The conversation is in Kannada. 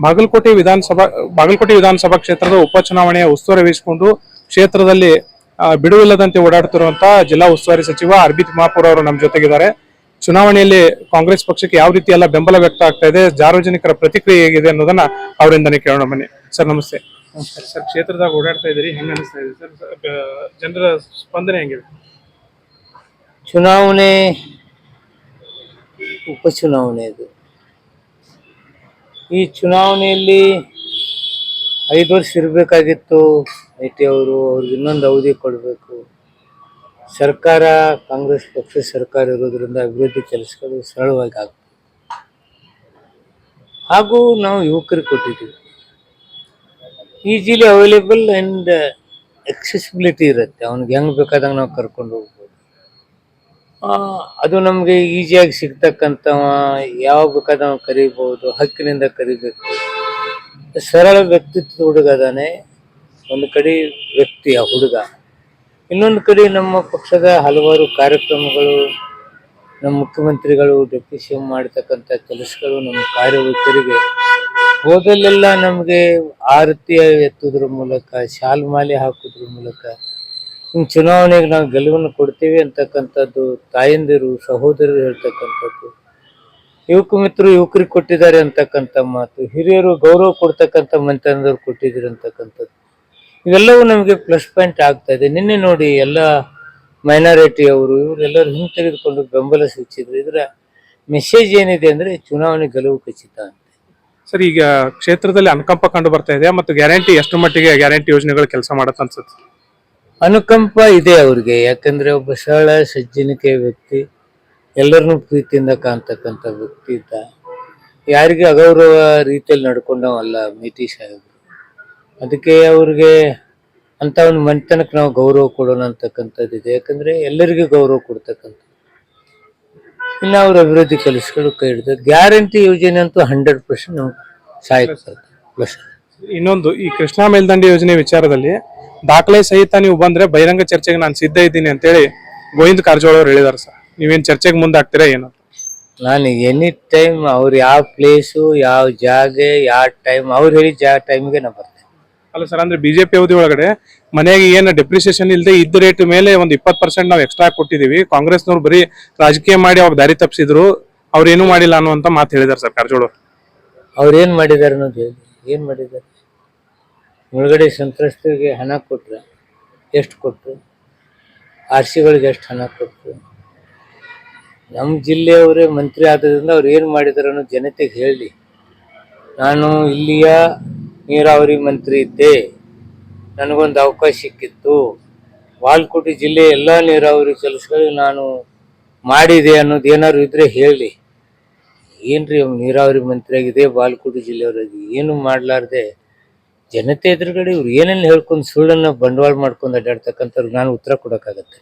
ಬಾಗಲಕೋಟೆ ವಿಧಾನಸಭಾ ಕ್ಷೇತ್ರದ ಉಪಚುನಾವಣೆಯ ಉಸ್ತುವಾರಿ ವಹಿಸಿಕೊಂಡು ಕ್ಷೇತ್ರದಲ್ಲಿ ಬಿಡುವಿಲ್ಲದಂತೆ ಓಡಾಡುತ್ತಿರುವಂತಹ ಜಿಲ್ಲಾ ಉಸ್ತುವಾರಿ ಸಚಿವ ಅರ್ಬಿ ತಿಮ್ಮಾಪುರ್ ಅವರು ನಮ್ಮ ಜೊತೆಗಿದ್ದಾರೆ. ಚುನಾವಣೆಯಲ್ಲಿ ಕಾಂಗ್ರೆಸ್ ಪಕ್ಷಕ್ಕೆ ಯಾವ ರೀತಿ ಎಲ್ಲ ಬೆಂಬಲ ವ್ಯಕ್ತ ಆಗ್ತಾ ಇದೆ, ಸಾರ್ವಜನಿಕರ ಪ್ರತಿಕ್ರಿಯೆ ಹೇಗಿದೆ ಅನ್ನೋದನ್ನ ಅವರಿಂದನೇ ಕೇಳೋಣ ಬನ್ನಿ. ಸರ್ ನಮಸ್ತೆ. ಸರ್, ಕ್ಷೇತ್ರದಾಗ ಓಡಾಡ್ತಾ ಇದ್ದೀರಿ, ಹೆಂಗ ಅನಿಸ್ತಾ ಇದೆ ಸರ್? ಜನರ ಸ್ಪಂದನೆ ಹೆಂಗಿದೆ? ಚುನಾವಣೆ ಉಪಚುನಾವಣೆ ಇದು. ಈ ಚುನಾವಣೆಯಲ್ಲಿ 5 ವರ್ಷ ಇರಬೇಕಾಗಿತ್ತು ಐಟಿ ಅವರು. ಅವ್ರಿಗೆ ಇನ್ನೊಂದು ಅವಧಿ ಕೊಡಬೇಕು. ಸರ್ಕಾರ ಕಾಂಗ್ರೆಸ್ ಪಕ್ಷ ಸರ್ಕಾರ ಇರೋದ್ರಿಂದ ಅಭಿವೃದ್ಧಿ ಕೆಲಸಗಳು ಸರಳವಾಗಿ ಆಗ್ತವೆ. ಹಾಗೂ ನಾವು ಯುವಕರಿಗೆ ಕೊಟ್ಟಿದ್ದೀವಿ. ಈಸಿಲಿ ಅವೈಲೇಬಲ್ ಆ್ಯಂಡ್ ಎಕ್ಸೆಸಿಬಿಲಿಟಿ ಇರುತ್ತೆ. ಅವ್ನಿಗೆ ಹೆಂಗೆ ಬೇಕಾದಂಗೆ ನಾವು ಕರ್ಕೊಂಡು ಹೋಗ್ಬೋದು. ಅದು ನಮಗೆ ಈಸಿಯಾಗಿ ಸಿಗ್ತಕ್ಕಂಥ, ಯಾವಾಗ ಬೇಕಾದ ನಾವು ಕರಿಬೋದು, ಹಕ್ಕಿನಿಂದ ಕರಿಬೇಕು. ಸರಳ ವ್ಯಕ್ತಿತ್ವ ಹುಡುಗ ಅದಾನೆ. ಒಂದು ಕಡೆ ವ್ಯಕ್ತಿ ಆ ಹುಡುಗ, ಇನ್ನೊಂದು ಕಡೆ ನಮ್ಮ ಪಕ್ಷದ ಹಲವಾರು ಕಾರ್ಯಕ್ರಮಗಳು, ನಮ್ಮ ಮುಖ್ಯಮಂತ್ರಿಗಳು ಡೆಪ್ಟಿ ಸಿ ಎಂ ಮಾಡ್ತಕ್ಕಂಥ ಕೆಲಸಗಳು, ನಮ್ಮ ಕಾರ್ಯವೈಖರಿಗೆ ಹೋದಲ್ಲೆಲ್ಲ ನಮಗೆ ಆರತಿ ಎತ್ತುದ್ರ ಮೂಲಕ, ಶಾಲ್ ಮಾಲೆ ಹಾಕೋದ್ರ ಮೂಲಕ ಚುನಾವಣೆಗೆ ನಾವು ಗೆಲುವನ್ನು ಕೊಡ್ತೀವಿ ಅಂತಕ್ಕಂಥದ್ದು ತಾಯಂದಿರು, ಸಹೋದರರು ಹೇಳ್ತಕ್ಕಂಥದ್ದು, ಯುವಕ ಮಿತ್ರರು ಯುವಕರಿಗೆ ಕೊಟ್ಟಿದ್ದಾರೆ ಅಂತಕ್ಕಂಥ ಮಾತು, ಹಿರಿಯರು ಗೌರವ ಕೊಡ್ತಕ್ಕಂಥ ಮಂತ್ರಿಯವರು ಕೊಟ್ಟಿದ್ದಾರೆ ಅಂತಕ್ಕಂಥದ್ದು, ಇವೆಲ್ಲವೂ ನಮಗೆ ಪ್ಲಸ್ ಪಾಯಿಂಟ್ ಆಗ್ತಾ ಇದೆ. ನಿನ್ನೆ ನೋಡಿ ಎಲ್ಲ ಮೈನಾರಿಟಿ ಅವರು ಇವರೆಲ್ಲರೂ ಹಿಂತೆಗೆದುಕೊಂಡು ಬೆಂಬಲ ಸೂಚಿಸಿದ್ರು. ಇದರ ಮೆಸೇಜ್ ಏನಿದೆ ಅಂದ್ರೆ ಚುನಾವಣೆ ಗೆಲುವು ಖಚಿತ ಅಂತ. ಸರ್, ಈಗ ಕ್ಷೇತ್ರದಲ್ಲಿ ಅನುಕಂಪ ಕಂಡು ಬರ್ತಾ ಇದೆ ಮತ್ತು ಗ್ಯಾರಂಟಿ ಎಷ್ಟು ಮಟ್ಟಿಗೆ ಗ್ಯಾರಂಟಿ ಯೋಜನೆಗಳು ಕೆಲಸ ಮಾಡತ್ತ ಅನ್ಸುತ್ತೆ? ಅನುಕಂಪ ಇದೆ ಅವ್ರಿಗೆ. ಯಾಕಂದ್ರೆ ಒಬ್ಬ ಸರಳ ಸಜ್ಜನಿಕೆ ವ್ಯಕ್ತಿ, ಎಲ್ಲರನ್ನೂ ಪ್ರೀತಿಯಿಂದ ಕಾಣ್ತಕ್ಕಂಥ ವ್ಯಕ್ತಿ ಇದ್ದ. ಯಾರಿಗೆ ಅಗೌರವ ರೀತಿಯಲ್ಲಿ ನಡ್ಕೊಂಡವಲ್ಲ ಮೇಟಿ ಸಾಹೇಬರು. ಅದಕ್ಕೆ ಅವ್ರಿಗೆ ಅಂತ ಒಂದು ಮನೆತನಕ್ಕೆ ನಾವು ಗೌರವ ಕೊಡೋಣ ಅಂತಕ್ಕಂಥದ್ದಿದೆ. ಯಾಕಂದ್ರೆ ಎಲ್ಲರಿಗೂ ಗೌರವ ಕೊಡ್ತಕ್ಕಂಥ. ಇನ್ನು ಅವ್ರ ಅಭಿವೃದ್ಧಿ ಕೆಲಸಗಳು ಕೈ ಹಿಡಿದ ಗ್ಯಾರಂಟಿ ಯೋಜನೆ ಅಂತೂ 100% ನಾವು ಪ್ಲಸ್. ಇನ್ನೊಂದು, ಈ ಕೃಷ್ಣಾ ಮೇಲ್ದಂಡೆ ಯೋಜನೆ ವಿಚಾರದಲ್ಲಿ ದಾಖಲೆ ಸಹಿತ ನೀವು ಬಂದ್ರೆ ಬಹಿರಂಗ ಚರ್ಚೆಗೆ ನಾನು ಸಿದ್ಧ ಇದ್ದೀನಿ ಅಂತೇಳಿ ಗೋವಿಂದ ಕಾರಜೋಳ ಅವರು ಹೇಳಿದಾರೆ. ಸರ್, ನೀವೇನ್ ಚರ್ಚೆಗೆ ಮುಂದಾಗ್ತೀರಾ ಏನು? ನಾನು ಎನಿ ಟೈಮ್ ಅವ್ರು ಯಾವ ಪ್ಲೇಸು, ಯಾವ ಜಾಗ, ಯಾವ ಟೈಮ್ ಅವ್ರು ಹೇಳಿದ ಟೈಮ್ಗೆ ನಾವು ಬರ್ತೇನೆ. ಅಲ್ಲ ಸರ್, ಅಂದ್ರೆ ಬಿಜೆಪಿ ಅವಧಿ ಒಳಗಡೆ ಮನೆಗೆ ಏನು ಡೆಪ್ರಿಸಿಯೇಷನ್ ಇಲ್ಲದೆ ಇದ್ದ ರೇಟ್ ಮೇಲೆ ಒಂದು 20% ನಾವು ಎಕ್ಸ್ಟ್ರಾ ಕೊಟ್ಟಿದೀವಿ. ಕಾಂಗ್ರೆಸ್ನವ್ರು ಬರೀ ರಾಜಕೀಯ ಮಾಡಿ ಅವಾಗ ದಾರಿ ತಪ್ಪಿಸಿದ್ರು, ಅವ್ರು ಏನೂ ಮಾಡಿಲ್ಲ ಅನ್ನುವಂತ ಮಾತು ಹೇಳಿದಾರೆ ಸರ್ ಕಾರಜೋಳ ಅವರು. ಅವ್ರು ಏನ್ ಮಾಡಿದಾರೆ ಅನ್ನೋದು ಹೇಳಿ. ಏನ್ ಮಾಡಿದ್ದಾರೆ? ಒಳಗಡೆ ಸಂತ್ರಸ್ತರಿಗೆ ಹಣ ಕೊಟ್ರ, ಎಷ್ಟು ಕೊಟ್ರು? ಆರ್ಸಿಗಳಿಗೆ ಎಷ್ಟು ಹಣ ಕೊಟ್ರು? ನಮ್ಮ ಜಿಲ್ಲೆಯವರೇ ಮಂತ್ರಿ ಆದ್ರಿಂದ ಅವ್ರು ಏನು ಮಾಡಿದಾರೆ ಅನ್ನೋ ಜನತೆಗೆ ಹೇಳಿ. ನಾನು ಇಲ್ಲಿಯ ನೀರಾವರಿ ಮಂತ್ರಿ ಇದ್ದೆ, ನನಗೊಂದು ಅವಕಾಶ ಸಿಕ್ಕಿತ್ತು, ಬಾಗಲಕೋಟೆ ಜಿಲ್ಲೆ ಎಲ್ಲ ನೀರಾವರಿ ಕೆಲಸಗಳಿಗೆ ನಾನು ಮಾಡಿದೆ ಅನ್ನೋದು ಏನಾದ್ರು ಇದ್ರೆ ಹೇಳಿ. ಏನ್ರಿ ಅವ್ನು ನೀರಾವರಿ ಮಂತ್ರಿ ಆಗಿದೆ, ಬಾಗಲಕೋಟೆ ಜಿಲ್ಲೆಯವರಾಗಿ ಏನು ಮಾಡ್ಲಾರ್ದೆ ಜನತೆ ಎದುರುಗಡೆ ಇವ್ರು ಏನೇನು ಹೇಳ್ಕೊಂಡು ಸುಳ್ಳನ್ನ ಬಂಡವಾಳ ಮಾಡ್ಕೊಂಡು ಅಡ್ಡಾಡ್ತಕ್ಕಂಥವ್ರಿಗೆ ನಾನು ಉತ್ತರ ಕೊಡೋಕ್ಕಾಗತ್ತೆ?